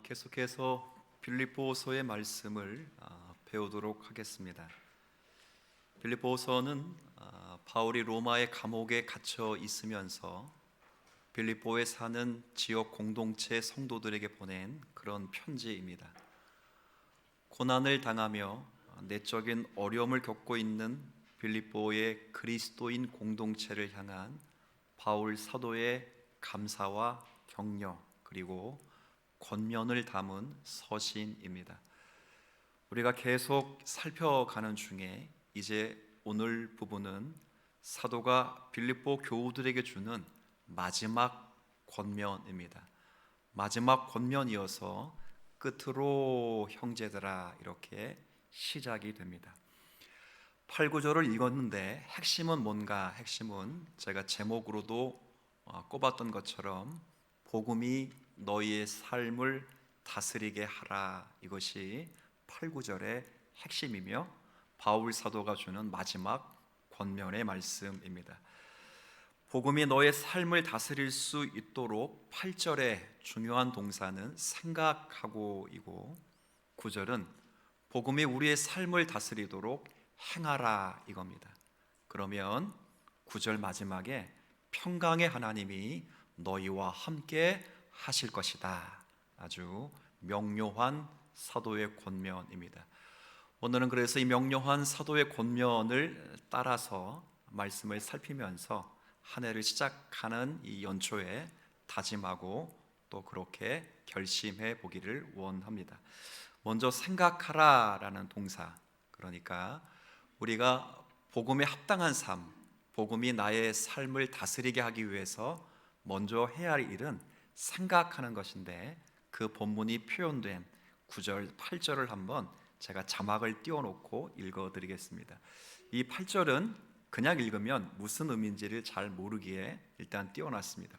계속해서 빌립보서의 말씀을 배우도록 하겠습니다. 빌립보서는 바울이 로마의 감옥에 갇혀 있으면서 빌립보에 사는 지역 공동체 성도들에게 보낸 그런 편지입니다. 고난을 당하며 내적인 어려움을 겪고 있는 빌립보의 그리스도인 공동체를 향한 바울 사도의 감사와 격려 그리고 권면을 담은 서신입니다. 우리가 계속 살펴가는 중에 이제 오늘 부분은 사도가 빌립보 교우들에게 주는 마지막 권면입니다. 마지막 권면이어서 끝으로 형제들아 이렇게 시작이 됩니다. 8, 9절을 읽었는데 핵심은 뭔가? 핵심은 제가 제목으로도 꼽았던 것처럼 복음이 너희의 삶을 다스리게 하라, 이것이 8, 9절의 핵심이며 바울 사도가 주는 마지막 권면의 말씀입니다. 복음이 너의 삶을 다스릴 수 있도록 8절의 중요한 동사는 생각하고이고 9절은 복음이 우리의 삶을 다스리도록 행하라 이겁니다. 그러면 9절 마지막에 평강의 하나님이 너희와 함께 하실 것이다. 아주 명료한 사도의 권면입니다. 오늘은 그래서 이 명료한 사도의 권면을 따라서 말씀을 살피면서 한 해를 시작하는 이 연초에 다짐하고 또 그렇게 결심해 보기를 원합니다. 먼저 생각하라라는 동사, 그러니까 우리가 복음에 합당한 삶, 복음이 나의 삶을 다스리게 하기 위해서 먼저 해야 할 일은 생각하는 것인데, 그 본문이 표현된 9절, 8절을 한번 제가 자막을 띄워놓고 읽어드리겠습니다. 이 8절은 그냥 읽으면 무슨 의미인지를 잘 모르기에 일단 띄워놨습니다.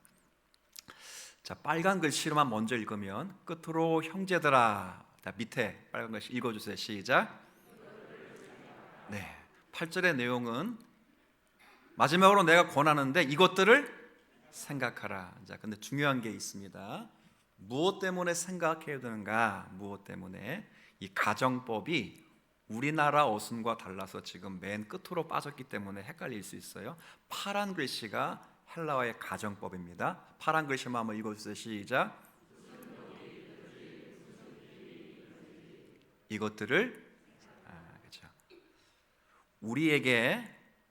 자, 빨간 글씨로만 먼저 읽으면 끝으로 형제들아, 밑에 빨간 글씨 읽어주세요. 시작. 네, 8절의 내용은 마지막으로 내가 권하는데 이것들을 생각하라. 자, 근데 중요한 게 있습니다. 무엇 때문에 생각해야 되는가? 무엇 때문에? 이 가정법이 우리나라 어순과 달라서 지금 맨 끝으로 빠졌기 때문에 헷갈릴 수 있어요. 파란 글씨가 헬라어의 가정법입니다. 파란 글씨만 한번 읽어주세요. 시작. 이것들을 그렇죠. 우리에게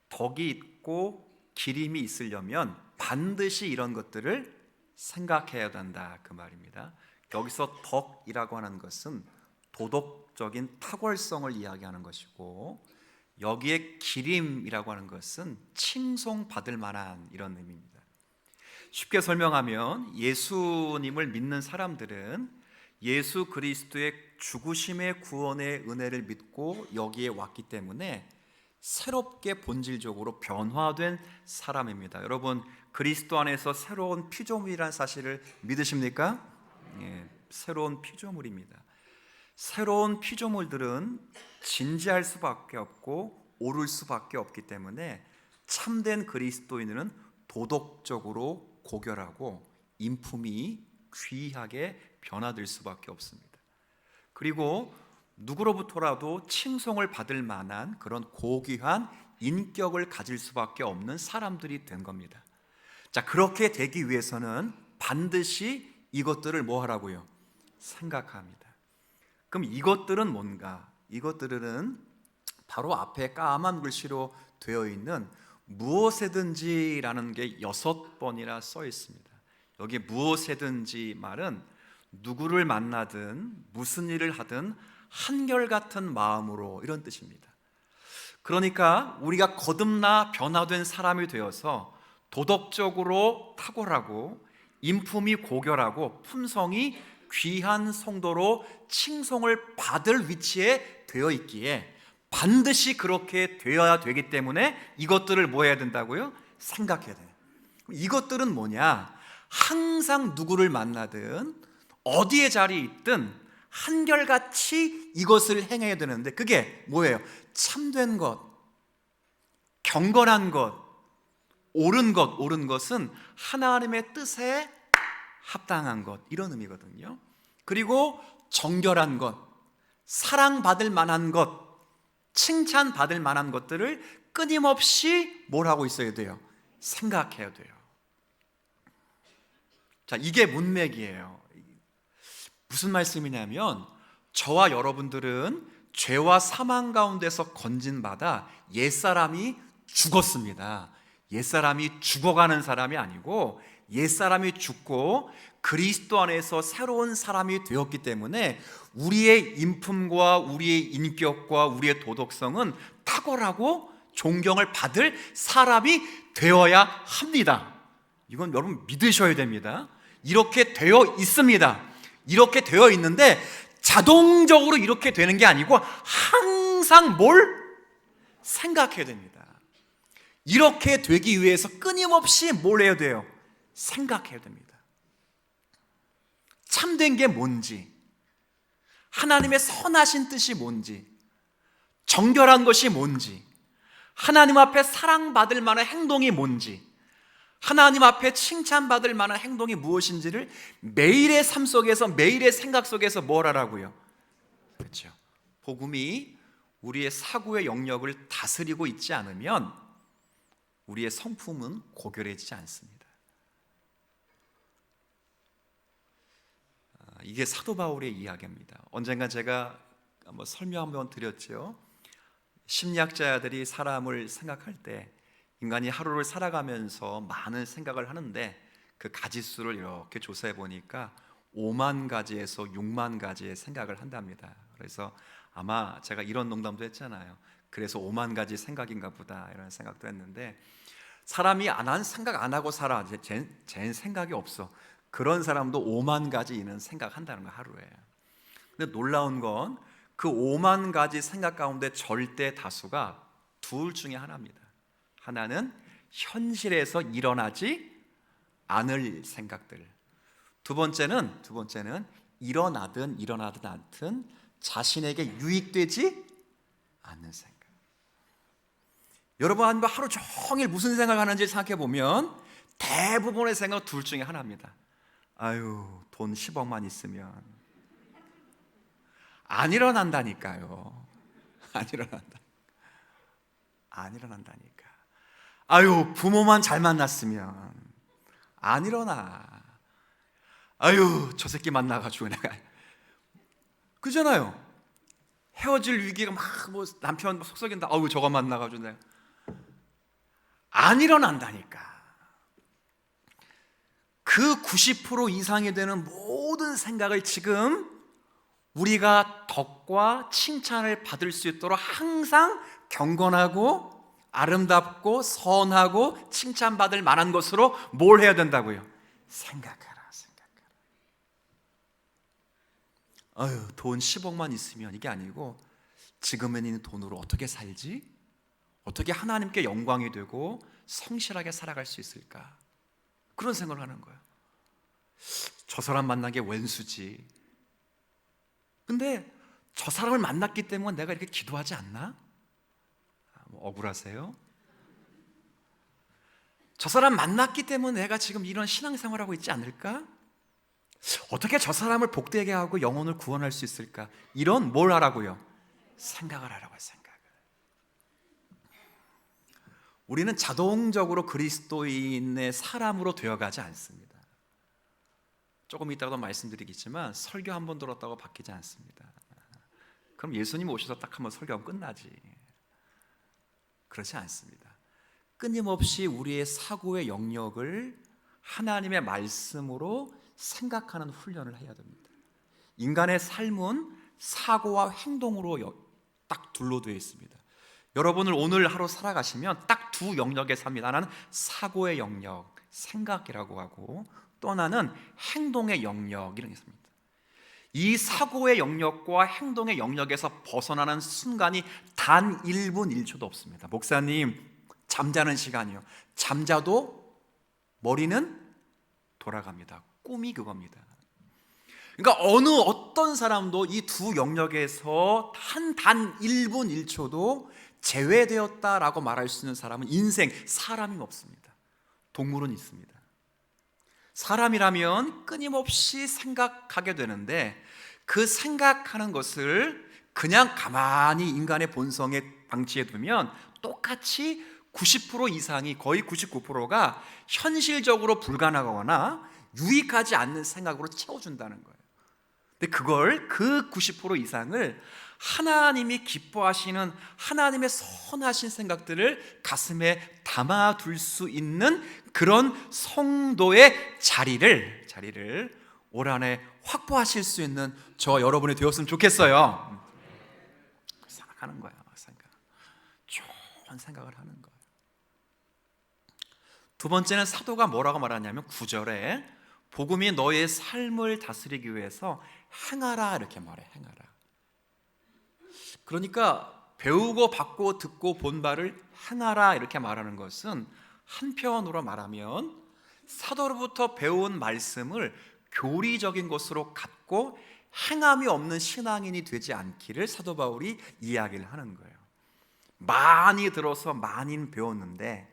덕이 있고 기림이 있으려면 반드시 이런 것들을 생각해야 된다, 그 말입니다. 여기서 덕이라고 하는 것은 도덕적인 탁월성을 이야기하는 것이고, 여기에 기림이라고 하는 것은 칭송받을 만한 이런 의미입니다. 쉽게 설명하면 예수님을 믿는 사람들은 예수 그리스도의 죽으심의 구원의 은혜를 믿고 여기에 왔기 때문에 새롭게 본질적으로 변화된 사람입니다. 여러분, 그리스도 안에서 새로운 피조물이라는 사실을 믿으십니까? 예, 새로운 피조물입니다. 새로운 피조물들은 진지할 수밖에 없고 오를 수밖에 없기 때문에 참된 그리스도인은 도덕적으로 고결하고 인품이 귀하게 변화될 수밖에 없습니다. 그리고 누구로부터라도 칭송을 받을 만한 그런 고귀한 인격을 가질 수밖에 없는 사람들이 된 겁니다. 자, 그렇게 되기 위해서는 반드시 이것들을 뭐 하라고요? 생각합니다. 그럼 이것들은 뭔가? 이것들은 바로 앞에 까만 글씨로 되어 있는 무엇에든지라는 게 6번이나 써 있습니다. 여기 무엇에든지 말은 누구를 만나든 무슨 일을 하든 한결같은 마음으로, 이런 뜻입니다. 그러니까 우리가 거듭나 변화된 사람이 되어서 도덕적으로 탁월하고 인품이 고결하고 품성이 귀한 성도로 칭송을 받을 위치에 되어 있기에 반드시 그렇게 되어야 되기 때문에 이것들을 뭐 해야 된다고요? 생각해야 돼요. 이것들은 뭐냐? 항상 누구를 만나든 어디에 자리에 있든 한결같이 이것을 행해야 되는데, 그게 뭐예요? 참된 것, 경건한 것, 옳은 것. 옳은 것은 하나님의 뜻에 합당한 것, 이런 의미거든요. 그리고 정결한 것, 사랑받을 만한 것, 칭찬받을 만한 것들을 끊임없이 뭘 하고 있어야 돼요? 생각해야 돼요. 자, 이게 문맥이에요. 무슨 말씀이냐면 저와 여러분들은 죄와 사망 가운데서 건진받아 옛사람이 죽었습니다. 옛사람이 죽어가는 사람이 아니고 옛사람이 죽고 그리스도 안에서 새로운 사람이 되었기 때문에 우리의 인품과 우리의 인격과 우리의 도덕성은 탁월하고 존경을 받을 사람이 되어야 합니다. 이건 여러분 믿으셔야 됩니다. 이렇게 되어 있습니다. 이렇게 되어 있는데 자동적으로 이렇게 되는 게 아니고 항상 뭘 생각해야 됩니다. 이렇게 되기 위해서 끊임없이 뭘 해야 돼요? 생각해야 됩니다. 참된 게 뭔지, 하나님의 선하신 뜻이 뭔지, 정결한 것이 뭔지, 하나님 앞에 사랑받을 만한 행동이 뭔지, 하나님 앞에 칭찬받을 만한 행동이 무엇인지를 매일의 삶 속에서, 매일의 생각 속에서 뭘 하라고요? 그렇죠. 복음이 우리의 사고의 영역을 다스리고 있지 않으면 우리의 성품은 고결해지지 않습니다. 이게 사도 바울의 이야기입니다. 언젠가 제가 설명 한번 드렸죠. 심리학자들이 사람을 생각할 때 인간이 하루를 살아가면서 많은 생각을 하는데 그 가지수를 이렇게 조사해 보니까 5만 가지에서 6만 가지의 생각을 한답니다. 그래서 아마 제가 이런 농담도 했잖아요. 그래서 5만 가지 생각인가 보다 이런 생각도 했는데, 사람이 안 생각 안 하고 살아. 쟤는 생각이 없어. 그런 사람도 5만 가지 있는 생각한다는 거 하루에. 근데 놀라운 건 그 5만 가지 생각 가운데 절대 다수가 둘 중에 하나입니다. 하나는 현실에서 일어나지 않을 생각들. 두 번째는 일어나든 않든 자신에게 유익되지 않는 생각. 여러분 하루 종일 무슨 생각하는지 생각해 보면 대부분의 생각 둘 중에 하나입니다. 아유, 돈 10억만 있으면. 안 일어난다니까요. 안 일어난다니까. 아유, 부모만 잘 만났으면. 안 일어나. 아유, 저 새끼 만나가지고 내가. 그잖아요. 헤어질 위기가 막 남편 속썩인다. 아유, 저거 만나가지고 내가. 안 일어난다니까. 그 90% 이상이 되는 모든 생각을 지금 우리가 덕과 칭찬을 받을 수 있도록 항상 경건하고 아름답고 선하고 칭찬받을 만한 것으로 뭘 해야 된다고요? 생각하라. 아유, 돈 10억만 있으면, 이게 아니고 지금은 있는 돈으로 어떻게 살지? 어떻게 하나님께 영광이 되고 성실하게 살아갈 수 있을까? 그런 생각을 하는 거예요. 저 사람 만난 게 웬수지. 근데 저 사람을 만났기 때문에 내가 이렇게 기도하지 않나? 억울하세요? 저 사람 만났기 때문에 내가 지금 이런 신앙생활을 하고 있지 않을까? 어떻게 저 사람을 복되게 하고 영혼을 구원할 수 있을까? 이런 뭘 하라고요? 생각을 하라고요. 생각을. 우리는 자동적으로 그리스도인의 사람으로 되어가지 않습니다. 조금 이따가도 말씀드리겠지만 설교 한 번 들었다고 바뀌지 않습니다. 그럼 예수님 오셔서 딱 한번 설교하면 끝나지. 그렇지 않습니다. 끊임없이 우리의 사고의 영역을 하나님의 말씀으로 생각하는 훈련을 해야 됩니다. 인간의 삶은 사고와 행동으로 딱 둘로 되어 있습니다. 여러분을 오늘 하루 살아가시면 딱 두 영역에 삽니다. 하나는 사고의 영역, 생각이라고 하고, 또 하나는 행동의 영역, 이런 게 있습니다. 이 사고의 영역과 행동의 영역에서 벗어나는 순간이 단 1분 1초도 없습니다. 목사님, 잠자는 시간이요. 잠자도 머리는 돌아갑니다. 꿈이 그겁니다. 그러니까 어떤 사람도 이 두 영역에서 단 1분 1초도 제외되었다라고 말할 수 있는 사람은 사람이 없습니다. 동물은 있습니다. 사람이라면 끊임없이 생각하게 되는데 그 생각하는 것을 그냥 가만히 인간의 본성에 방치해 두면 똑같이 90% 이상이, 거의 99%가 현실적으로 불가능하거나 유익하지 않는 생각으로 채워준다는 거예요. 근데 그 90% 이상을 하나님이 기뻐하시는 하나님의 선하신 생각들을 가슴에 담아둘 수 있는 그런 성도의 자리를 올 한해 확보하실 수 있는 저와 여러분이 되었으면 좋겠어요. 생각하는 거야. 좋은 생각을 하는 거예요. 두 번째는 사도가 뭐라고 말하냐면 9절에 복음이 너의 삶을 다스리기 위해서 행하라 이렇게 말해. 행하라. 그러니까 배우고 받고 듣고 본 바를 행하라 이렇게 말하는 것은 한편으로 말하면 사도로부터 배운 말씀을 교리적인 것으로 갖고 행함이 없는 신앙인이 되지 않기를 사도 바울이 이야기를 하는 거예요. 많이 들어서 많이 배웠는데,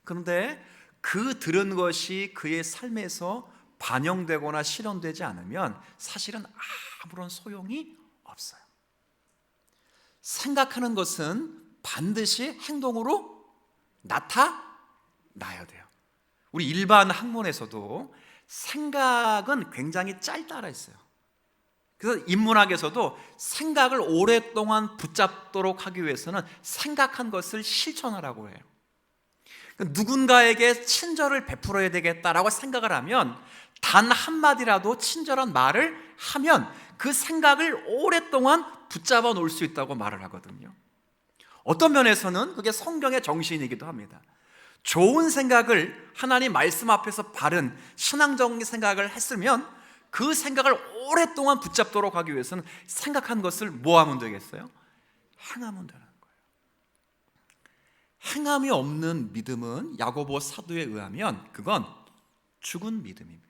그런데 그 들은 것이 그의 삶에서 반영되거나 실현되지 않으면 사실은 아무런 소용이 없어요. 생각하는 것은 반드시 행동으로 나타나야 돼요. 우리 일반 학문에서도 생각은 굉장히 짧다라 했어요. 그래서 인문학에서도 생각을 오랫동안 붙잡도록 하기 위해서는 생각한 것을 실천하라고 해요. 누군가에게 친절을 베풀어야 되겠다라고 생각을 하면 단 한마디라도 친절한 말을 하면 그 생각을 오랫동안 붙잡아 놓을 수 있다고 말을 하거든요. 어떤 면에서는 그게 성경의 정신이기도 합니다. 좋은 생각을 하나님 말씀 앞에서 바른 신앙적인 생각을 했으면 그 생각을 오랫동안 붙잡도록 하기 위해서는 생각한 것을 뭐 하면 되겠어요? 행하면 되는 거예요. 행함이 없는 믿음은 야고보 사도에 의하면 그건 죽은 믿음입니다.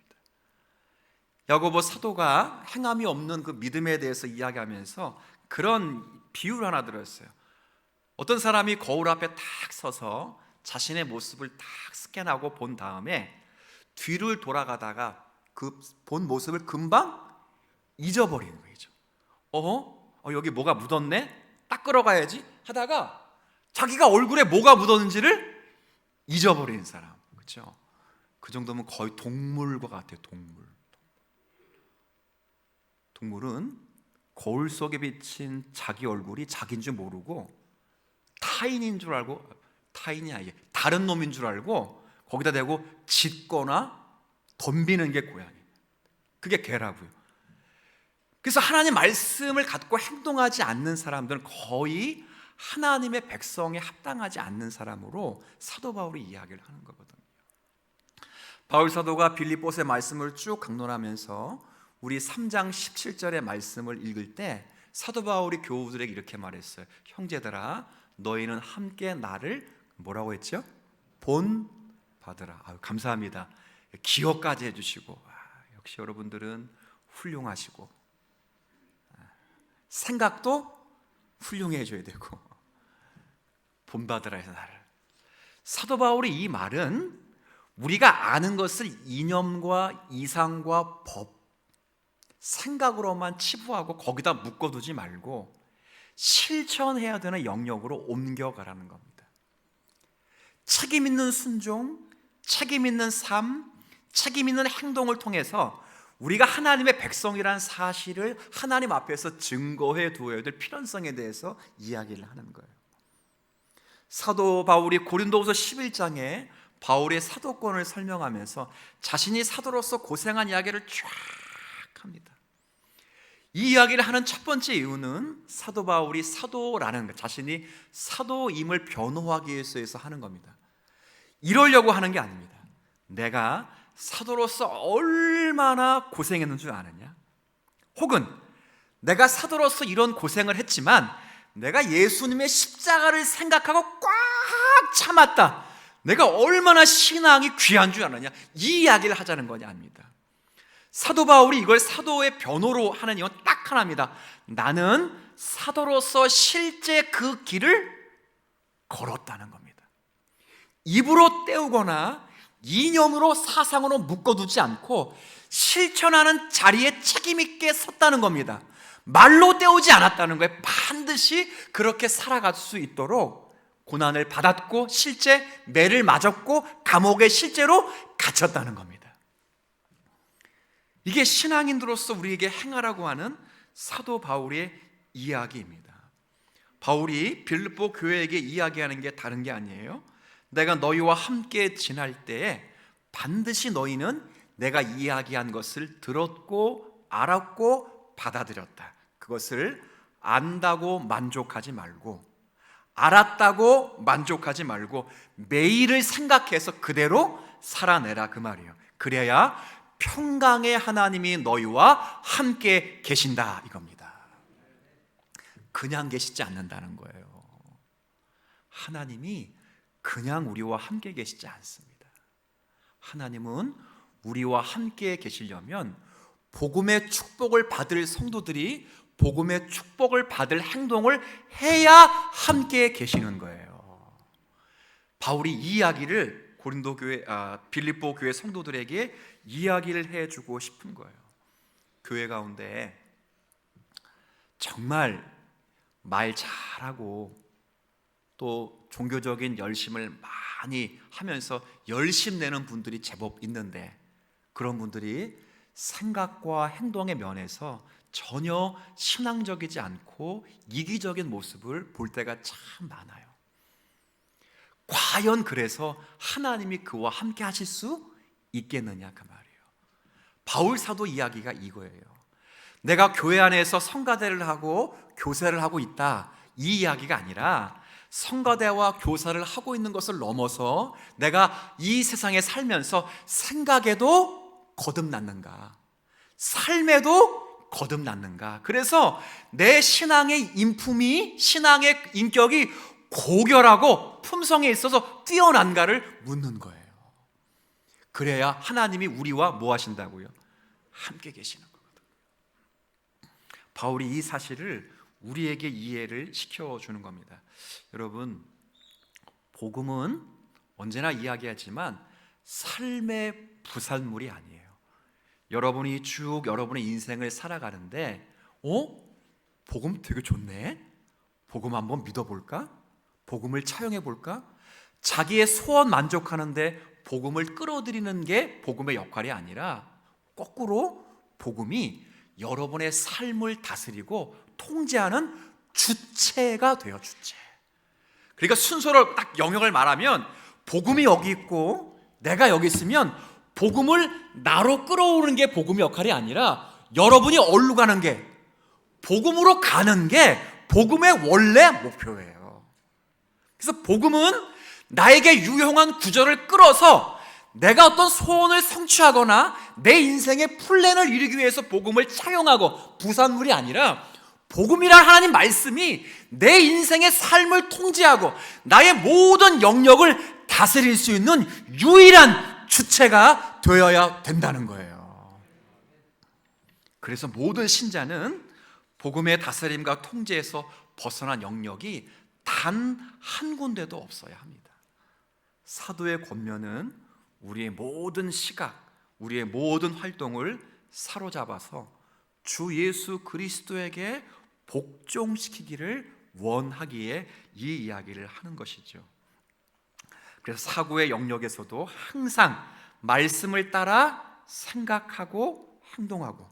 야고보 사도가 행함이 없는 그 믿음에 대해서 이야기하면서 그런 비유를 하나 들었어요. 어떤 사람이 거울 앞에 탁 서서 자신의 모습을 딱 스캔하고 본 다음에 뒤를 돌아가다가 그 본 모습을 금방 잊어버리는 거죠. 여기 뭐가 묻었네? 닦으러 가야지 하다가 자기가 얼굴에 뭐가 묻었는지를 잊어버리는 사람, 그렇죠? 그 정도면 거의 동물과 같아요. 동물은 거울 속에 비친 자기 얼굴이 자기인 줄 모르고 타인인 줄 알고, 타인이 아니에요, 다른 놈인 줄 알고 거기다 대고 짖거나 덤비는 게 고양이, 그게 개라고요. 그래서 하나님 말씀을 갖고 행동하지 않는 사람들은 거의 하나님의 백성에 합당하지 않는 사람으로 사도 바울이 이야기를 하는 거거든요. 바울 사도가 빌립보서의 말씀을 쭉 강론하면서 우리 3장 17절의 말씀을 읽을 때 사도 바울이 교우들에게 이렇게 말했어요. 형제들아, 너희는 함께 나를 뭐라고 했죠? 본받으라. 감사합니다. 기억까지 해주시고, 역시 여러분들은 훌륭하시고 생각도 훌륭해 줘야 되고 본받으라 해서 나를. 사도 바울의 이 말은 우리가 아는 것을 이념과 이상과 법, 생각으로만 치부하고 거기다 묶어두지 말고 실천해야 되는 영역으로 옮겨가라는 겁니다. 책임 있는 순종, 책임 있는 삶, 책임 있는 행동을 통해서 우리가 하나님의 백성이라는 사실을 하나님 앞에서 증거해 두어야 될 필요성에 대해서 이야기를 하는 거예요. 사도 바울이 고린도후서 11장에 바울의 사도권을 설명하면서 자신이 사도로서 고생한 이야기를 쫙 합니다. 이 이야기를 하는 첫 번째 이유는 사도 바울이 사도라는 것, 자신이 사도임을 변호하기 위해서 하는 겁니다. 이러려고 하는 게 아닙니다. 내가 사도로서 얼마나 고생했는 줄 아느냐? 혹은 내가 사도로서 이런 고생을 했지만 내가 예수님의 십자가를 생각하고 꽉 참았다, 내가 얼마나 신앙이 귀한 줄 아느냐? 이 이야기를 하자는 거냐 아닙니다. 사도 바울이 이걸 사도의 변호로 하는 이유는 딱 하나입니다. 나는 사도로서 실제 그 길을 걸었다는 겁니다. 입으로 때우거나 이념으로 사상으로 묶어두지 않고 실천하는 자리에 책임 있게 섰다는 겁니다. 말로 때우지 않았다는 거예요. 반드시 그렇게 살아갈 수 있도록 고난을 받았고 실제 매를 맞았고 감옥에 실제로 갇혔다는 겁니다. 이게 신앙인으로서 우리에게 행하라고 하는 사도 바울의 이야기입니다. 바울이 빌립보 교회에게 이야기하는 게 다른 게 아니에요. 내가 너희와 함께 지날 때에 반드시 너희는 내가 이야기한 것을 들었고 알았고 받아들였다. 그것을 안다고 만족하지 말고, 알았다고 만족하지 말고 매일을 생각해서 그대로 살아내라, 그 말이에요. 그래야 평강의 하나님이 너희와 함께 계신다, 이겁니다. 그냥 계시지 않는다는 거예요. 하나님이 그냥 우리와 함께 계시지 않습니다. 하나님은 우리와 함께 계시려면 복음의 축복을 받을 성도들이 복음의 축복을 받을 행동을 해야 함께 계시는 거예요. 바울이 이 이야기를 빌립보 교회 성도들에게 이야기를 해주고 싶은 거예요. 교회 가운데 정말 말 잘하고 또 종교적인 열심을 많이 하면서 열심 내는 분들이 제법 있는데, 그런 분들이 생각과 행동의 면에서 전혀 신앙적이지 않고 이기적인 모습을 볼 때가 참 많아요. 과연 그래서 하나님이 그와 함께 하실 수 있겠느냐, 그 말이에요. 바울 사도 이야기가 이거예요. 내가 교회 안에서 성가대를 하고 교사를 하고 있다, 이 이야기가 아니라 성가대와 교사를 하고 있는 것을 넘어서 내가 이 세상에 살면서 생각에도 거듭났는가, 삶에도 거듭났는가, 그래서 내 신앙의 인품이, 신앙의 인격이 고결하고 품성에 있어서 뛰어난가를 묻는 거예요. 그래야 하나님이 우리와 뭐 하신다고요? 함께 계시는 거거든요. 바울이 이 사실을 우리에게 이해를 시켜주는 겁니다. 여러분, 복음은 언제나 이야기하지만 삶의 부산물이 아니에요. 여러분이 쭉 여러분의 인생을 살아가는데 복음 되게 좋네? 복음 한번 믿어볼까? 복음을 차용해볼까? 자기의 소원 만족하는데 복음을 끌어들이는 게 복음의 역할이 아니라 거꾸로 복음이 여러분의 삶을 다스리고 통제하는 주체가 돼요, 주체. 그러니까 순서로 딱 영역을 말하면 복음이 여기 있고 내가 여기 있으면 복음을 나로 끌어오는 게 복음의 역할이 아니라 여러분이 어디로 가는 게, 복음으로 가는 게 복음의 원래 목표예요. 그래서 복음은 나에게 유용한 구절을 끌어서 내가 어떤 소원을 성취하거나 내 인생의 플랜을 이루기 위해서 복음을 차용하고 부산물이 아니라, 복음이란 하나님 말씀이 내 인생의 삶을 통제하고 나의 모든 영역을 다스릴 수 있는 유일한 주체가 되어야 된다는 거예요. 그래서 모든 신자는 복음의 다스림과 통제에서 벗어난 영역이 단 한 군데도 없어야 합니다. 사도의 권면은 우리의 모든 시각, 우리의 모든 활동을 사로잡아서 주 예수 그리스도에게 복종시키기를 원하기에 이 이야기를 하는 것이죠. 그래서 사고의 영역에서도 항상 말씀을 따라 생각하고 행동하고,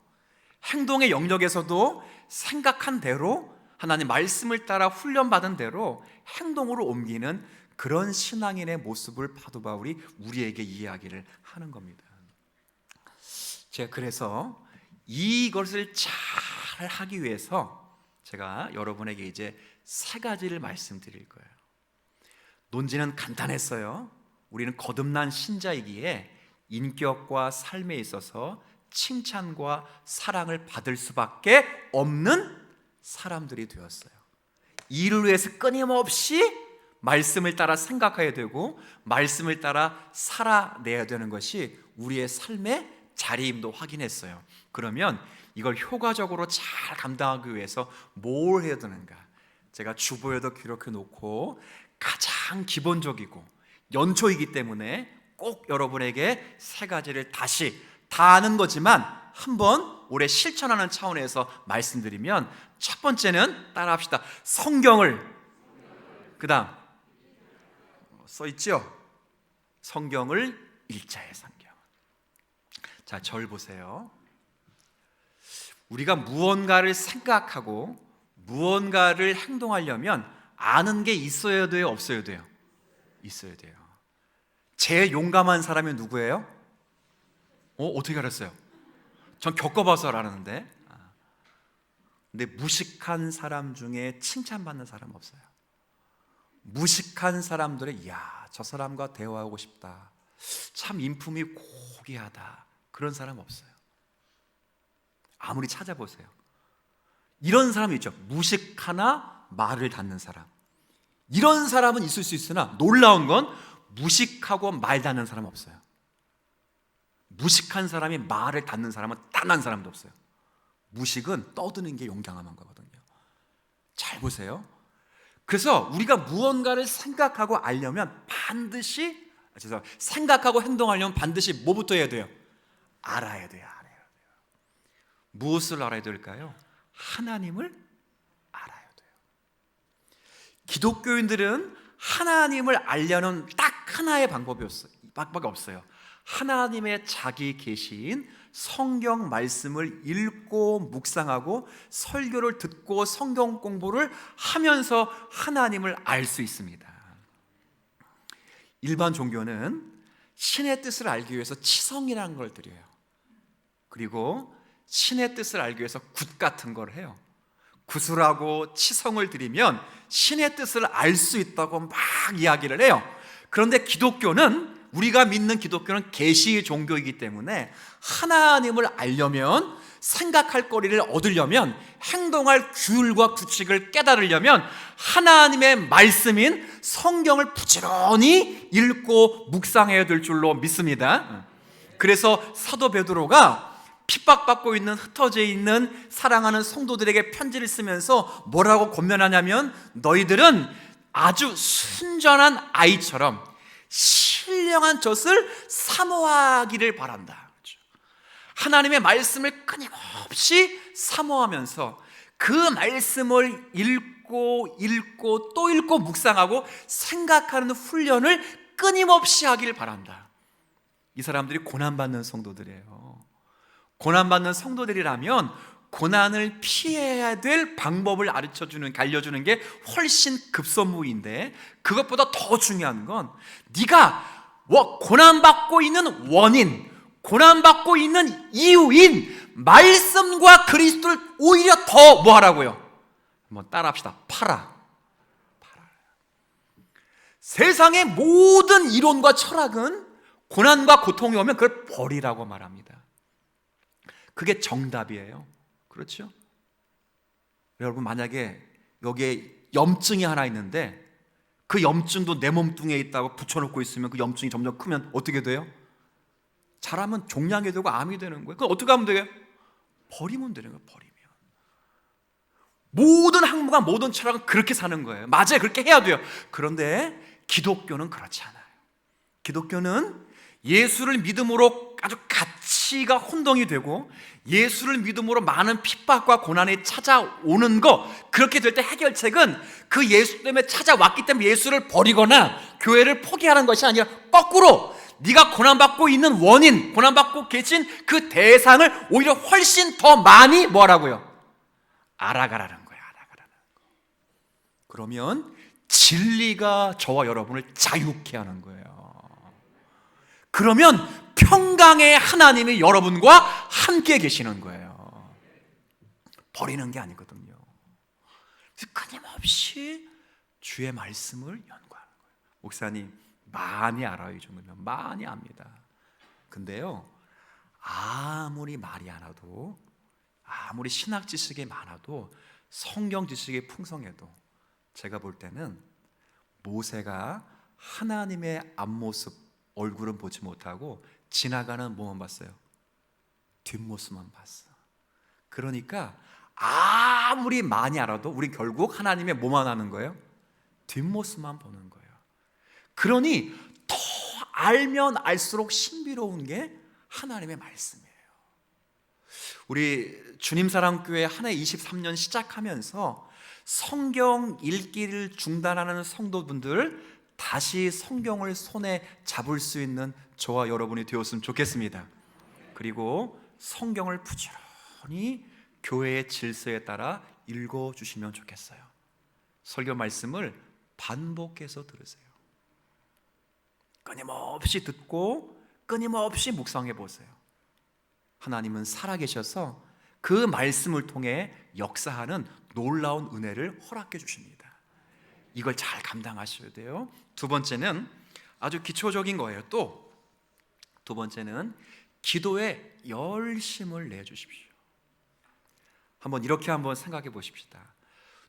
행동의 영역에서도 생각한 대로 하나님 말씀을 따라 훈련받은 대로 행동으로 옮기는 그런 신앙인의 모습을 사도 바울이 우리에게 이야기를 하는 겁니다. 제가 그래서 이것을 잘 하기 위해서 제가 여러분에게 이제 세 가지를 말씀드릴 거예요. 논지는 간단했어요. 우리는 거듭난 신자이기에 인격과 삶에 있어서 칭찬과 사랑을 받을 수밖에 없는 사람들이 되었어요. 이를 위해서 끊임없이 말씀을 따라 생각해야 되고 말씀을 따라 살아내야 되는 것이 우리의 삶의 자리임도 확인했어요. 그러면 이걸 효과적으로 잘 감당하기 위해서 뭘 해야 되는가? 제가 주보에도 기록해 놓고 가장 기본적이고 연초이기 때문에 꼭 여러분에게 세 가지를 다시 다 아는 거지만 한번 올해 실천하는 차원에서 말씀드리면, 첫 번째는 따라합시다. 성경을, 그 다음 써있죠? 성경을 일자의 성경. 자, 절 보세요. 우리가 무언가를 생각하고 무언가를 행동하려면 아는 게 있어야 돼요, 없어야 돼요? 있어야 돼요. 제일 용감한 사람이 누구예요? 어떻게 알았어요? 전 겪어봐서 알았는데. 근데 무식한 사람 중에 칭찬받는 사람 없어요. 무식한 사람들의 이야, 저 사람과 대화하고 싶다, 참 인품이 고귀하다, 그런 사람 없어요. 아무리 찾아보세요. 이런 사람이 있죠. 무식하나 말을 닫는 사람. 이런 사람은 있을 수 있으나 놀라운 건 무식하고 말 닫는 사람은 없어요. 무식한 사람이 말을 닫는 사람은 단 한 사람도 없어요. 무식은 떠드는 게 용감한 거거든요. 잘 보세요. 그래서 우리가 무언가를 생각하고 알려면 반드시, 생각하고 행동하려면 반드시 뭐부터 해야 돼요? 알아야 돼요. 무엇을 알아야 될까요? 하나님을 알아야 돼요. 기독교인들은 하나님을 알려는 딱 하나의 방법이 없어요. 하나님의 자기 계시인 성경 말씀을 읽고 묵상하고 설교를 듣고 성경 공부를 하면서 하나님을 알 수 있습니다. 일반 종교는 신의 뜻을 알기 위해서 치성이라는 걸 드려요. 그리고 신의 뜻을 알기 위해서 굿 같은 걸 해요. 구슬하고 치성을 드리면 신의 뜻을 알 수 있다고 막 이야기를 해요. 그런데 기독교는, 우리가 믿는 기독교는 계시 종교이기 때문에 하나님을 알려면, 생각할 거리를 얻으려면, 행동할 규율과 규칙을 깨달으려면 하나님의 말씀인 성경을 부지런히 읽고 묵상해야 될 줄로 믿습니다. 그래서 사도 베드로가 핍박받고 있는, 흩어져 있는 사랑하는 성도들에게 편지를 쓰면서 뭐라고 권면하냐면, 너희들은 아주 순전한 아이처럼 신령한 젖을 사모하기를 바란다. 하나님의 말씀을 끊임없이 사모하면서 그 말씀을 읽고 또 읽고 묵상하고 생각하는 훈련을 끊임없이 하길 바란다. 이 사람들이 고난받는 성도들이에요. 고난받는 성도들이라면 고난을 피해야 될 방법을 알려주는 게 훨씬 급선무인데, 그것보다 더 중요한 건 네가 고난받고 있는 원인, 고난받고 있는 이유인 말씀과 그리스도를 오히려 더 뭐 하라고요? 한번 따라합시다. 팔아. 세상의 모든 이론과 철학은 고난과 고통이 오면 그걸 버리라고 말합니다. 그게 정답이에요. 그렇죠? 여러분, 만약에 여기에 염증이 하나 있는데 그 염증도 내 몸뚱이에 있다고 붙여놓고 있으면 그 염증이 점점 크면 어떻게 돼요? 자라면 종양이 되고 암이 되는 거예요. 그럼 어떻게 하면 돼요? 버리면 되는 거예요. 버리면. 모든 학문과 모든 철학은 그렇게 사는 거예요. 맞아요. 그렇게 해야 돼요. 그런데 기독교는 그렇지 않아요. 기독교는 예수를 믿음으로 아주 가치가 혼동이 되고, 예수를 믿음으로 많은 핍박과 고난이 찾아오는 거, 그렇게 될 때 해결책은 그 예수 때문에 찾아왔기 때문에 예수를 버리거나 교회를 포기하는 것이 아니라 거꾸로 네가 고난받고 있는 원인, 고난받고 계신 그 대상을 오히려 훨씬 더 많이 뭐라고요? 알아가라는 거예요. 알아가라는 거. 그러면 진리가 저와 여러분을 자유케 하는 거예요. 그러면 평강의 하나님이 여러분과 함께 계시는 거예요. 버리는 게 아니거든요. 그래서 끊임없이 주의 말씀을 연구하는 거예요. 목사님, 많이 알아요. 이 정도면 많이 압니다. 근데요, 아무리 말이 많아도, 아무리 신학 지식이 많아도, 성경 지식이 풍성해도, 제가 볼 때는 모세가 하나님의 앞모습, 얼굴은 보지 못하고 지나가는 뭐만 봤어요? 뒷모습만 봤어. 그러니까 아무리 많이 알아도 우리 결국 하나님의 뭐만 하는 거예요? 뒷모습만 보는 거예요. 그러니 더 알면 알수록 신비로운 게 하나님의 말씀이에요. 우리 주님 사랑교회 한 해 23년 시작하면서 성경 읽기를 중단하는 성도분들 다시 성경을 손에 잡을 수 있는 저와 여러분이 되었으면 좋겠습니다. 그리고 성경을 부지런히 교회의 질서에 따라 읽어주시면 좋겠어요. 설교 말씀을 반복해서 들으세요. 끊임없이 듣고 끊임없이 묵상해 보세요. 하나님은 살아계셔서 그 말씀을 통해 역사하는 놀라운 은혜를 허락해 주십니다. 이걸 잘 감당하셔야 돼요. 두 번째는 아주 기초적인 거예요. 또 두 번째는 기도에 열심을 내주십시오. 한번 생각해 보십시다.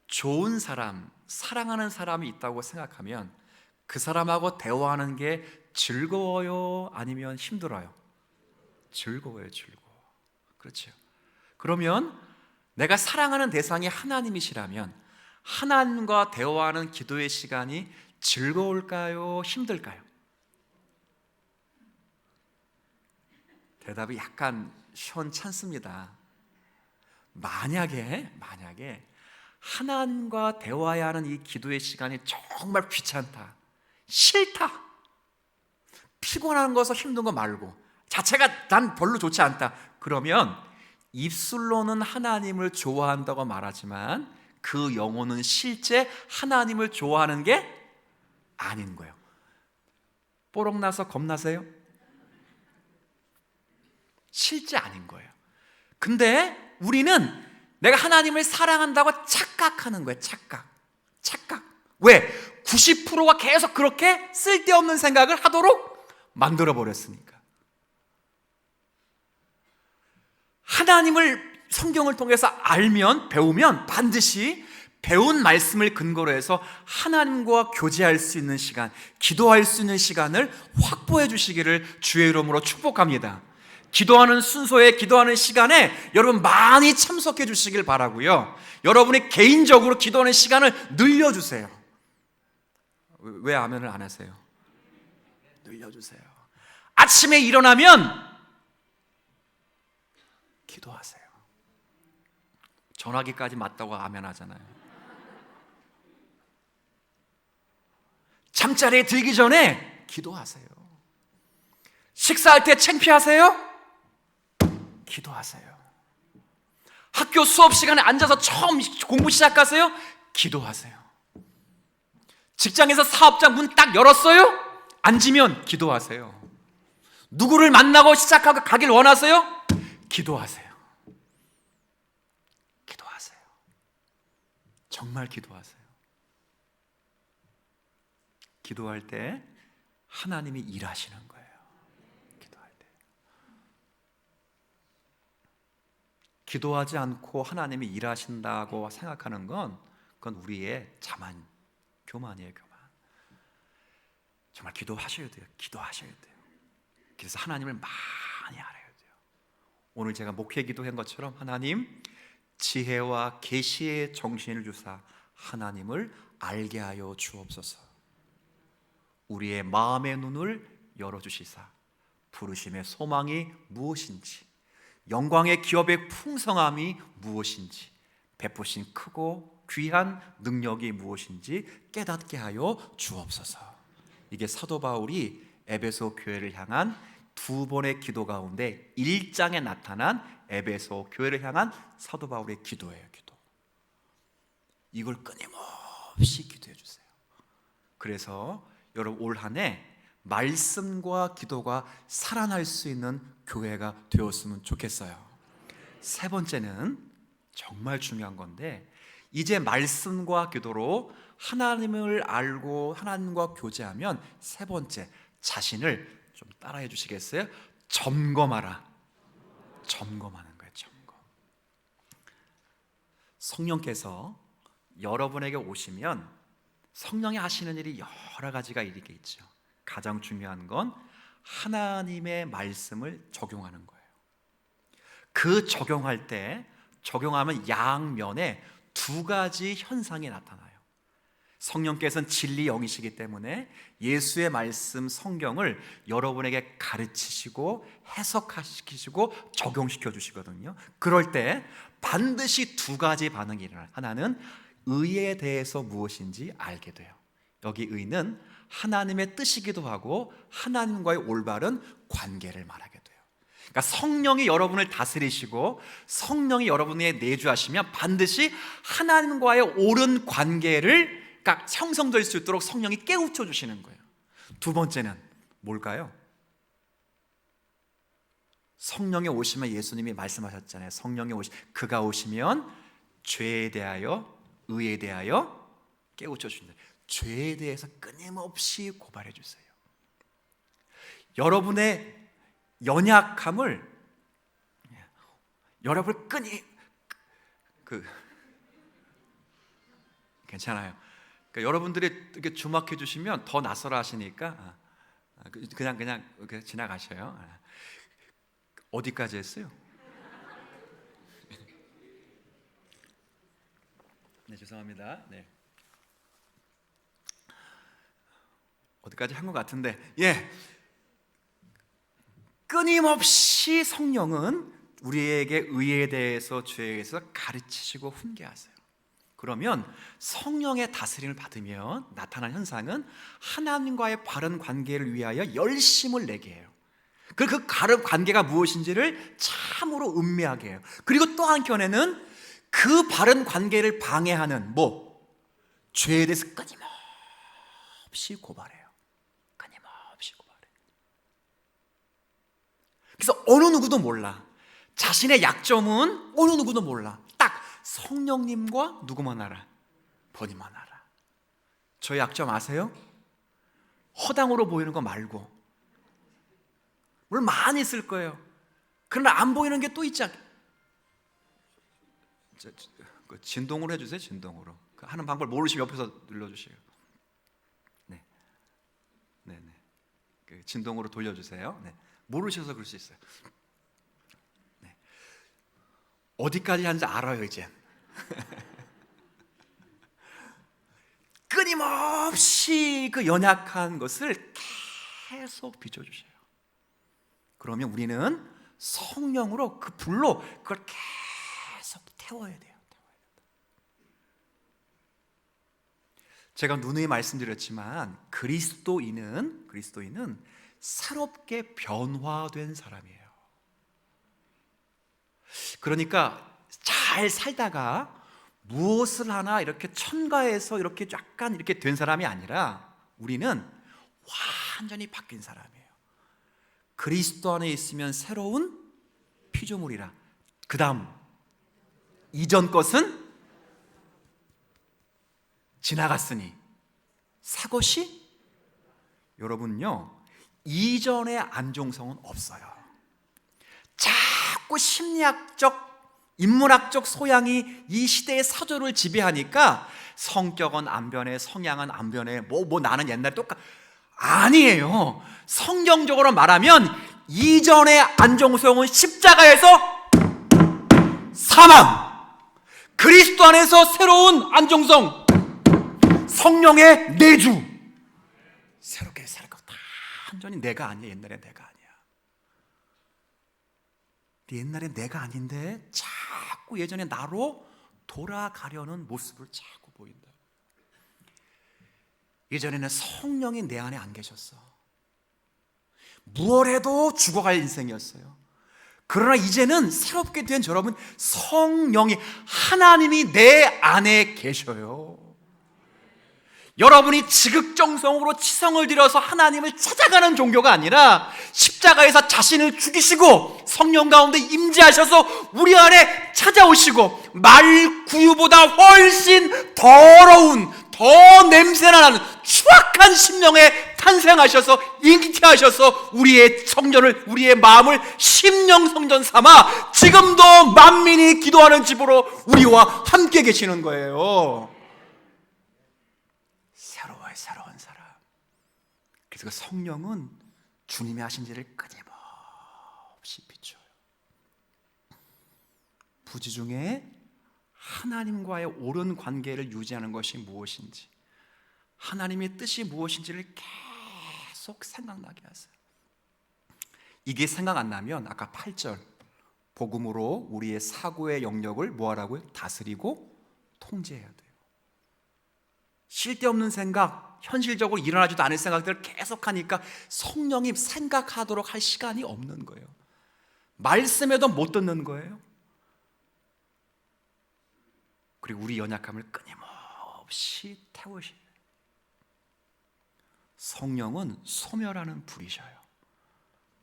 좋은 사람, 사랑하는 사람이 있다고 생각하면 그 사람하고 대화하는 게 즐거워요? 아니면 힘들어요? 즐거워요, 즐거워. 그렇죠. 그러면 내가 사랑하는 대상이 하나님이시라면 하나님과 대화하는 기도의 시간이 즐거울까요? 힘들까요? 대답이 약간 시원찮습니다. 만약에 하나님과 대화해야 하는 이 기도의 시간이 정말 귀찮다, 싫다, 피곤한 거서 힘든 거 말고 자체가 난 별로 좋지 않다, 그러면 입술로는 하나님을 좋아한다고 말하지만 그 영혼은 실제 하나님을 좋아하는 게 아닌 거예요. 뽀록나서 겁나세요? 실제 아닌 거예요. 근데 우리는 내가 하나님을 사랑한다고 착각하는 거예요. 착각. 왜? 90%가 계속 그렇게 쓸데없는 생각을 하도록 만들어버렸으니까. 하나님을 성경을 통해서 알면, 배우면 반드시 배운 말씀을 근거로 해서 하나님과 교제할 수 있는 시간, 기도할 수 있는 시간을 확보해 주시기를 주의 이름으로 축복합니다. 기도하는 순서에, 기도하는 시간에 여러분 많이 참석해 주시길 바라고요. 여러분이 개인적으로 기도하는 시간을 늘려주세요. 왜 아멘을 안 하세요? 늘려주세요. 아침에 일어나면 기도하세요. 전화기까지 맞다고 아멘 하잖아요. 잠자리에 들기 전에 기도하세요. 식사할 때 창피하세요? 기도하세요. 학교 수업 시간에 앉아서 처음 공부 시작하세요? 기도하세요. 직장에서 사업장 문 딱 열었어요? 앉으면 기도하세요. 누구를 만나고 시작하고 가길 원하세요? 기도하세요. 기도하세요. 정말 기도하세요. 기도할 때 하나님이 일하시는 거예요. 기도하지 않고 하나님이 일하신다고 생각하는 그건 우리의 자만, 교만이에요, 교만. 정말 기도하셔야 돼요. 기도하셔야 돼요. 그래서 하나님을 많이 알아야 돼요. 오늘 제가 목회 기도한 것처럼 하나님, 지혜와 계시의 정신을 주사 하나님을 알게 하여 주옵소서. 우리의 마음의 눈을 열어주시사 부르심의 소망이 무엇인지, 영광의 기업의 풍성함이 무엇인지, 베푸신 크고 귀한 능력이 무엇인지 깨닫게 하여 주옵소서. 이게 사도 바울이 에베소 교회를 향한 두 번의 기도 가운데 1장에 나타난 에베소 교회를 향한 사도 바울의 기도예요. 기도. 이걸 끊임없이 기도해 주세요. 그래서 여러분 올 한 해 말씀과 기도가 살아날 수 있는 교회가 되었으면 좋겠어요. 세 번째는 정말 중요한 건데, 이제 말씀과 기도로 하나님을 알고 하나님과 교제하면 세 번째, 자신을 좀 따라해 주시겠어요? 점검하라. 점검하는 거예요. 점검. 성령께서 여러분에게 오시면 성령이 하시는 일이 여러 가지가 있죠. 가장 중요한 건 하나님의 말씀을 적용하는 거예요. 그 적용할 때, 적용하면 양면에 두 가지 현상이 나타나요. 성령께서는 진리 영이시기 때문에 예수의 말씀 성경을 여러분에게 가르치시고 해석시키시고 적용시켜 주시거든요. 그럴 때 반드시 두 가지 반응이 일어나요. 하나는 의에 대해서 무엇인지 알게 돼요. 여기 의는 하나님의 뜻이기도 하고 하나님과의 올바른 관계를 말하게 돼요. 그러니까 성령이 여러분을 다스리시고 성령이 여러분에 내주하시면 반드시 하나님과의 옳은 관계를 형성될 수 있도록 성령이 깨우쳐 주시는 거예요. 두 번째는 뭘까요? 성령이 오시면 예수님이 말씀하셨잖아요. 성령이 그가 오시면 죄에 대하여 의에 대하여 깨우쳐 주신다. 죄에 대해서 끊임없이 고발해 주세요. 여러분의 연약함을 여러분 괜찮아요. 그러니까 여러분들이 이렇게 주목해 주시면 더 낯설어 하시니까 그냥 지나가셔요. 어디까지 했어요? 네, 죄송합니다. 네. 어디까지 한 것 같은데, 끊임없이 성령은 우리에게 의에 대해서 죄에 대해서 가르치시고 훈계하세요. 그러면 성령의 다스림을 받으면 나타난 현상은 하나님과의 바른 관계를 위하여 열심을 내게 해요. 그리고 그 바른 관계가 무엇인지를 참으로 음미하게 해요. 그리고 또 한켠에는 그 바른 관계를 방해하는 죄에 대해서 끊임없이 고발해요. 끊임없이 고발해요. 그래서 어느 누구도 몰라. 자신의 약점은 어느 누구도 몰라. 딱 성령님과 누구만 알아? 본인만 알아. 저의 약점 아세요? 허당으로 보이는 거 말고. 물론 많이 있을 거예요. 그러나 안 보이는 게 또 있지 않... 진동으로 해주세요. 진동으로. 하는 방법을 모르시면 옆에서 눌러주세요. 네. 진동으로 돌려주세요. 네. 모르셔서 그럴 수 있어요. 네. 어디까지 하는지 알아요 이제. 끊임없이 그 연약한 것을 계속 비춰주셔요. 그러면 우리는 성령으로 그 불로 그걸 계속 태워야 돼요. 제가 누누이 말씀드렸지만 그리스도인은 새롭게 변화된 사람이에요. 그러니까 잘 살다가 무엇을 하나 이렇게 첨가해서 이렇게 약간 이렇게 된 사람이 아니라 우리는 완전히 바뀐 사람이에요. 그리스도 안에 있으면 새로운 피조물이라. 그 다음 이전 것은 지나갔으니 새 것이. 여러분요, 이전의 안정성은 없어요. 자꾸 심리학적 인문학적 소양이 이 시대의 사조를 지배하니까 성격은 안 변해, 성향은 안 변해, 나는 옛날에 아니에요. 성경적으로 말하면 이전의 안정성은 십자가에서 사망, 그리스도 안에서 새로운 안정성, 성령의 내주, 새롭게 살고 완전히 내가 아니야. 옛날에 내가 아니야. 옛날에 내가 아닌데 자꾸 예전에 나로 돌아가려는 모습을 자꾸 보인다. 예전에는 성령이 내 안에 안 계셨어. 무얼 해도 죽어갈 인생이었어요. 그러나 이제는 새롭게 된 여러분, 성령이, 하나님이 내 안에 계셔요. 여러분이 지극정성으로 치성을 들여서 하나님을 찾아가는 종교가 아니라 십자가에서 자신을 죽이시고 성령 가운데 임재하셔서 우리 안에 찾아오시고 말구유보다 훨씬 더러운, 더 냄새나는 추악한 심령에 탄생하셔서 잉태하셔서 우리의 성전을, 우리의 마음을 심령 성전 삼아 지금도 만민이 기도하는 집으로 우리와 함께 계시는 거예요. 새로운 사람. 그래서 그 성령은 주님이 하신 일을 끊임없이 비춰요. 부지 중에 하나님과의 옳은 관계를 유지하는 것이 무엇인지, 하나님의 뜻이 무엇인지를 계속 생각나게 하세요. 이게 생각 안 나면 아까 8절 복음으로 우리의 사고의 영역을 뭐하라고요? 다스리고 통제해야 돼요. 쓸데없는 생각, 현실적으로 일어나지도 않을 생각들을 계속하니까 성령이 생각하도록 할 시간이 없는 거예요. 말씀에도 못 듣는 거예요. 그리고 우리 연약함을 끊임없이 태우셔요. 성령은 소멸하는 불이셔요.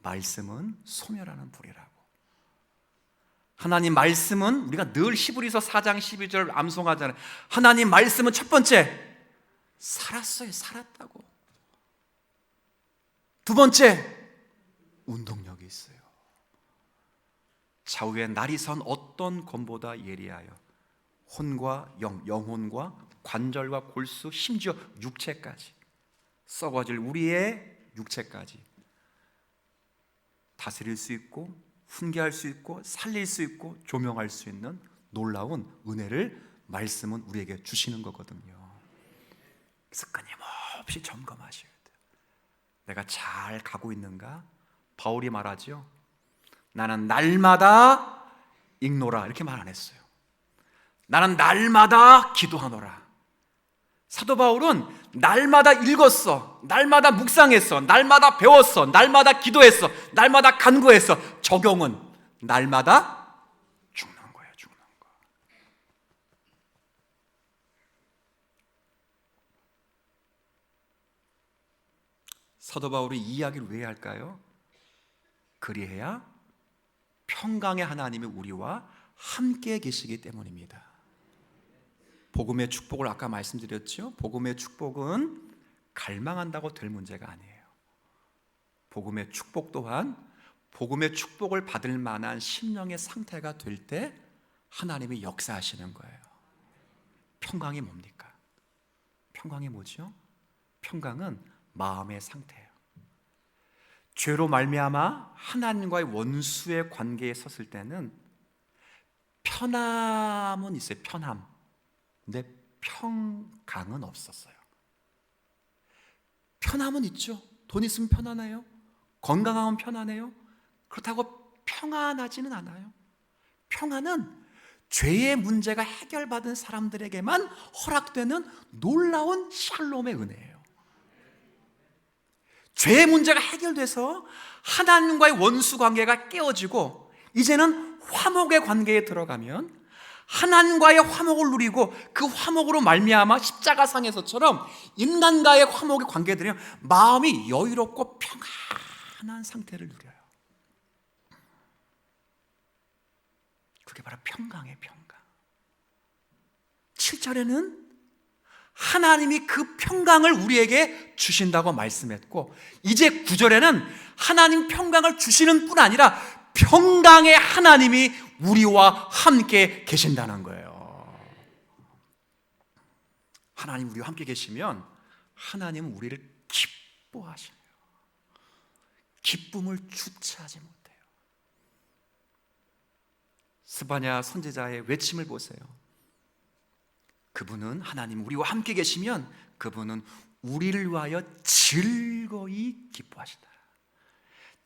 말씀은 소멸하는 불이라고. 하나님 말씀은 우리가 늘 히브리서 4장 12절 암송하잖아요. 하나님 말씀은 첫 번째 살았어요. 살았다고. 두 번째 운동력이 있어요. 좌우에 날이 선 어떤 검보다 예리하여 혼과 영혼과 관절과 골수 심지어 육체까지 썩어질 우리의 육체까지 다스릴 수 있고 훈계할 수 있고 살릴 수 있고 조명할 수 있는 놀라운 은혜를 말씀은 우리에게 주시는 거거든요. 그래서 끊임없이 점검하셔야 돼요. 내가 잘 가고 있는가? 바울이 말하죠. 나는 날마다 읽노라 이렇게 말 안 했어요. 나는 날마다 기도하노라. 사도 바울은 날마다 읽었어, 날마다 묵상했어, 날마다 배웠어, 날마다 기도했어, 날마다 간구했어. 적용은 날마다 죽는 거예요. 죽는 거. 사도 바울이 이 이야기를 왜 할까요? 그리해야 평강의 하나님이 우리와 함께 계시기 때문입니다. 복음의 축복을 아까 말씀드렸죠. 복음의 축복은 갈망한다고 될 문제가 아니에요. 복음의 축복 또한 복음의 축복을 받을 만한 심령의 상태가 될 때 하나님이 역사하시는 거예요. 평강이 뭡니까? 평강이 뭐죠? 평강은 마음의 상태예요. 죄로 말미암아 하나님과의 원수의 관계에 섰을 때는 편함은 있어요. 편함. 근데 평강은 없었어요. 편함은 있죠. 돈 있으면 편안해요. 건강하면 편안해요. 그렇다고 평안하지는 않아요. 평안은 죄의 문제가 해결받은 사람들에게만 허락되는 놀라운 샬롬의 은혜예요. 죄의 문제가 해결돼서 하나님과의 원수 관계가 깨어지고 이제는 화목의 관계에 들어가면 하나님과의 화목을 누리고 그 화목으로 말미암아 십자가상에서처럼 인간과의 화목의 관계에 들으면 마음이 여유롭고 평안한 상태를 누려요. 그게 바로 평강의 평강. 7절에는 하나님이 그 평강을 우리에게 주신다고 말씀했고, 이제 9절에는 하나님 평강을 주시는 뿐 아니라 평강의 하나님이 우리와 함께 계신다는 거예요. 하나님 우리와 함께 계시면 하나님은 우리를 기뻐하시네요. 기쁨을 주체하지 못해요. 스바냐 선지자의 외침을 보세요. 그분은 하나님 우리와 함께 계시면 그분은 우리를 위하여 즐거이 기뻐하신다.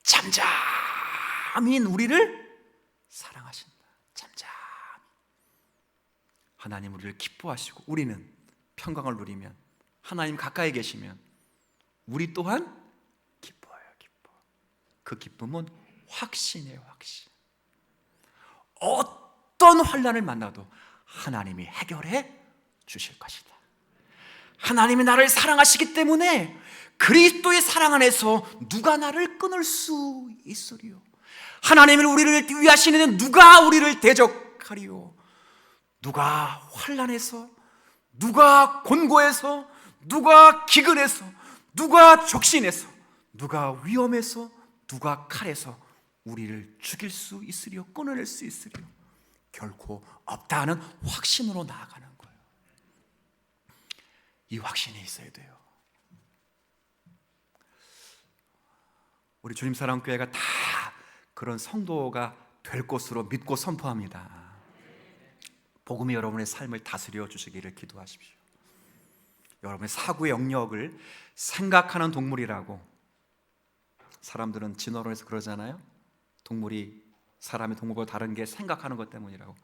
잠잠히 우리를 사랑하신다. 잠잠히. 하나님 우리를 기뻐하시고 우리는 평강을 누리면, 하나님 가까이 계시면 우리 또한 기뻐해요. 기뻐. 그 기쁨은 확신이에요. 확신. 어떤 환난을 만나도 하나님이 해결해 주실 것이다. 하나님이 나를 사랑하시기 때문에 그리스도의 사랑 안에서 누가 나를 끊을 수 있으리요? 하나님이 우리를 위하시는 누가 우리를 대적하리요? 누가 환난에서, 누가 곤고해서, 누가 기근해서, 누가 적신해서, 누가 위험해서, 누가 칼에서 우리를 죽일 수 있으리요? 끊어낼 수 있으리요? 결코 없다는 확신으로 나아가는 거예요. 이 확신이 있어야 돼요. 우리 주님 사랑교회가 다 그런 성도가 될 것으로 믿고 선포합니다. 복음이 여러분의 삶을 다스려 주시기를 기도하십시오. 여러분의 사고의 영역을 생각하는 동물이라고. 사람들은 진화론에서 그러잖아요. 동물이 사람이 동물보다 다른 게 생각하는 것 때문이라고.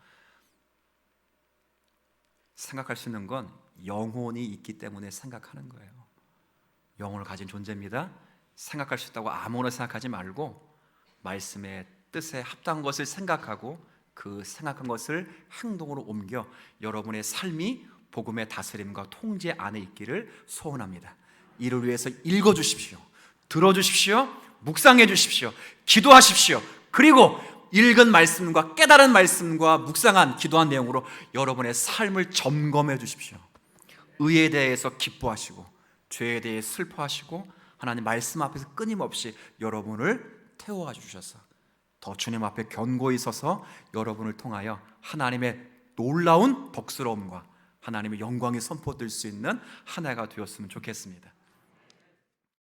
생각할 수 있는 건 영혼이 있기 때문에 생각하는 거예요. 영혼을 가진 존재입니다. 생각할 수 있다고 아무거나 생각하지 말고 말씀의 뜻에 합당한 것을 생각하고 그 생각한 것을 행동으로 옮겨 여러분의 삶이 복음의 다스림과 통제 안에 있기를 소원합니다. 이를 위해서 읽어주십시오. 들어주십시오. 묵상해 주십시오. 기도하십시오. 그리고 읽은 말씀과 깨달은 말씀과 묵상한 기도한 내용으로 여러분의 삶을 점검해 주십시오. 의에 대해서 기뻐하시고 죄에 대해 슬퍼하시고 하나님 말씀 앞에서 끊임없이 여러분을 태워 주셔서 더 주님 앞에 견고히 서서 여러분을 통하여 하나님의 놀라운 덕스러움과 하나님의 영광이 선포될 수 있는 한 해가 되었으면 좋겠습니다.